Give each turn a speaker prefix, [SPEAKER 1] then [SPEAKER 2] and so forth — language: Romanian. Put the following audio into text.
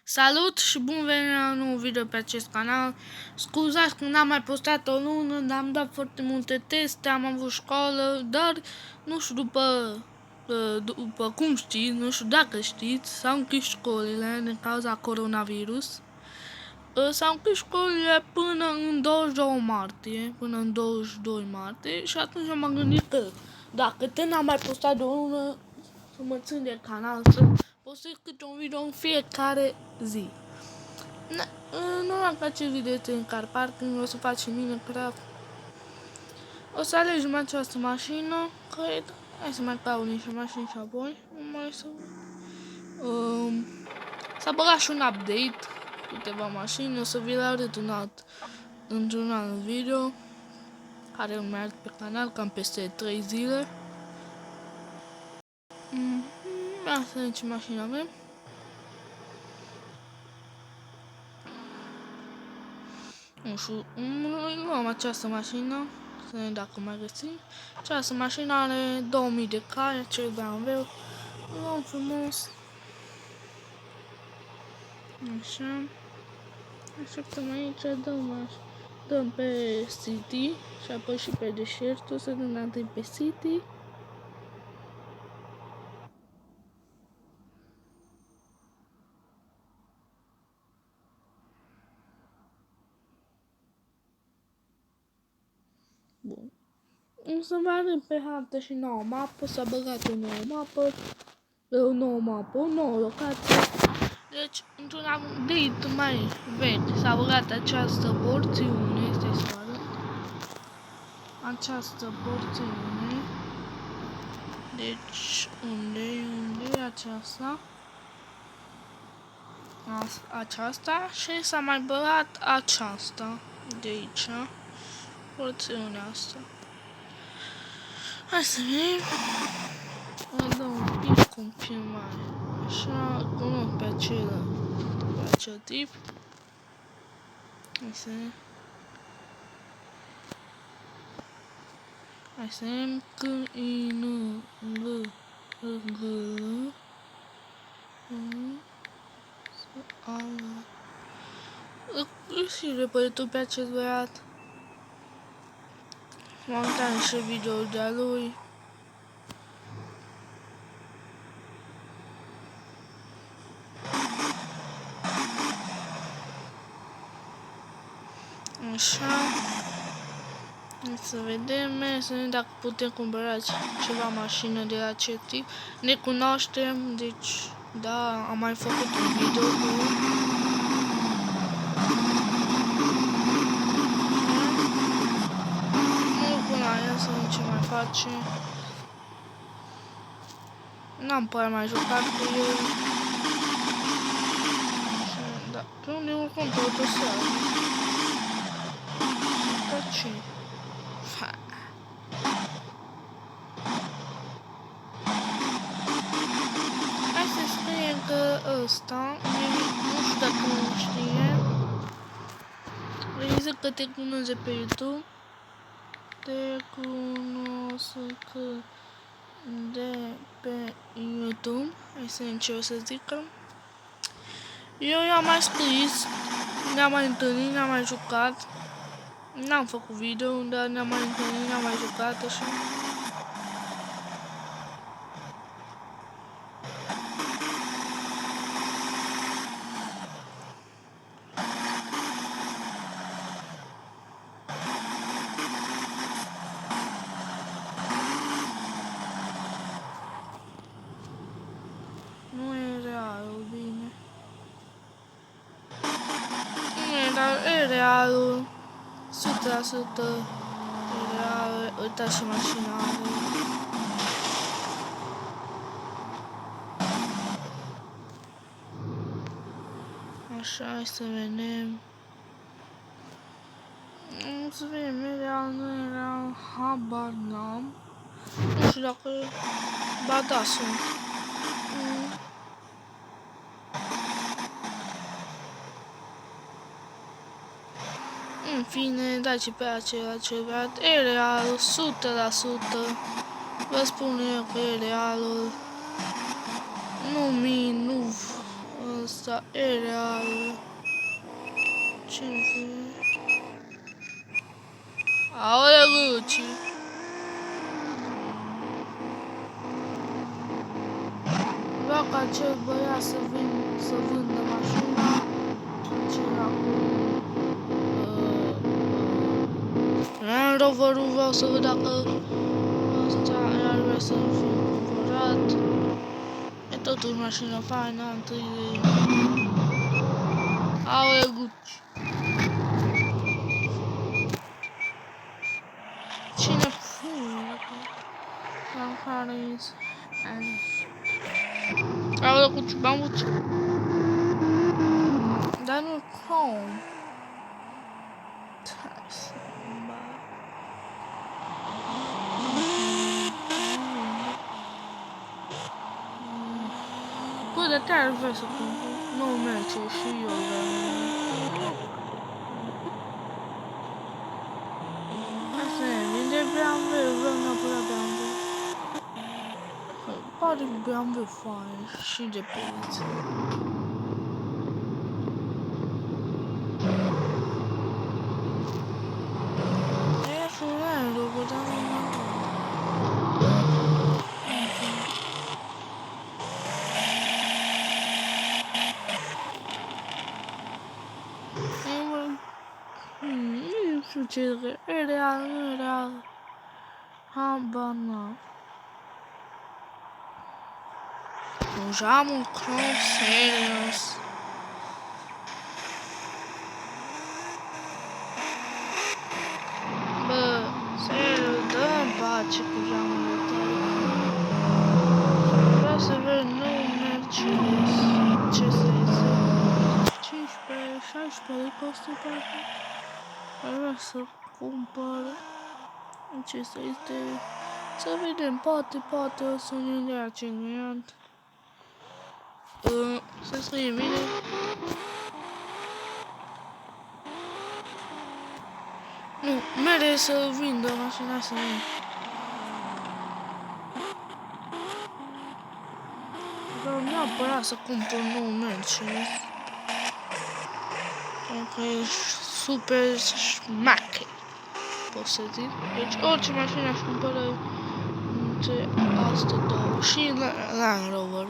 [SPEAKER 1] Salut și bun venit la un nou video pe acest canal. Scuzați că n-am mai postat o lună, dar am dat foarte multe teste, am avut școală, dar nu știu după cum știți, nu știu dacă știți, s-au închis școlile din cauza coronavirus. S-au închis școlile până în 22 martie, și atunci m-am gândit că dacă n-am mai postat de o lună, să mă țin de canal, să postez câte un video în fiecare zi. Nu am că acest video este în car parking, o să facem Minecraft. O să alegem această mașină, cred. Hai să mai caut niște mașini și apoi s-a băgat și un update, câteva mașini, o să vi le arăt într-un alt video care urmează pe canal, cam peste 3 zile. Asta e ce mașină avem. Nu știu, luăm această mașină, să vedem dacă mai găsim. Această mașină are 2000 de cai, acel BMW. Luăm frumos. Așa. Așteptăm aici, dăm pe City și apoi și pe deșertul, să dăm întâi pe City. Bun. O să vă arăt pe hartă și nouă mapă, s-a băgat o nouă mapă, o nouă locație. Deci, într-un update mai vechi s-a băgat această porțiune, este să arăt. Această porțiune. Deci, unde e aceasta? Aceasta și s-a mai băgat aceasta de aici. Porțiunea asta. Hai să vedem. Îl dăm un pic cu un pic mai. Așa, cunosc pe acel tip. Hai să vedem. Hai să vedem și repăritul pe acest băiat. M-am uitat și videoul de-a lui. Așa. Să vedem dacă putem cumpăra ceva mașină de la acest tip. Ne cunoaștem, deci da, am mai făcut un video cu să vedem ce mai face. N-am prea mai jucat cu el. Da, pe unde urcăm pe autostradă. Ca ce? Hai să scriem că ăsta, nu știu dacă nu știe. Vrei că te cunoște pe YouTube. Te cunosc de pe YouTube. Hai să vedem ce o să zică. Eu i-am mai scris, ne-am mai întâlnit, ne-am mai jucat. N-am făcut video, dar ne-am mai întâlnit, ne-am mai jucat așa. Nu e realul, bine. Nu e, dar e realul. 100% e real. Uitați și mașina are. Așa, hai să vedem. Nu să vedem, e real, nu e real, habar n-am. Nu știu dacă... Ba da, sunt. În fine, dați pe același beat, e real, 100%. Vă spun eu că e realul. Nu Asta e reală. Ce-mi fi? Aoleu, Luci! Vreau ca acel băiat să vândă mașina. Ce era cu... Land Rover-ul, vreau să văd dacă asta ar vrea să fie cumpărat. E totuși mașină faină, întâi de... Aoleu, Gucci! Cine pune? Harris and... Aoleu, Gucci, Gucci! Dar nu cum? Bă, dar chiar vreau să cumpăr. Nu merge și eu, dar... Asta e, vinde BMW, vreau neapărat BMW. Pare BMW fain și de preț. E fulano, dar nu... Nu știu ce e real, nu e real. Habar n-am. Já am un clon serios. Bă, serios, dă-mi pace cu geamurile tale. Vreau să văd nou Mercedes. Ce să iese? 15, 16 costă parcă. Vreau să cumpăr. Ce să este? Să vedem, poate o să ne dea cenuiant. Să scrie bine. Nu, mere să vindă mașina să vin. Vreau neapărat să cumpăr nou Mercedes. Pentru că e super șmacher, pot să zic. Deci orice mașină aș cumpăra între astea două și Land Rover.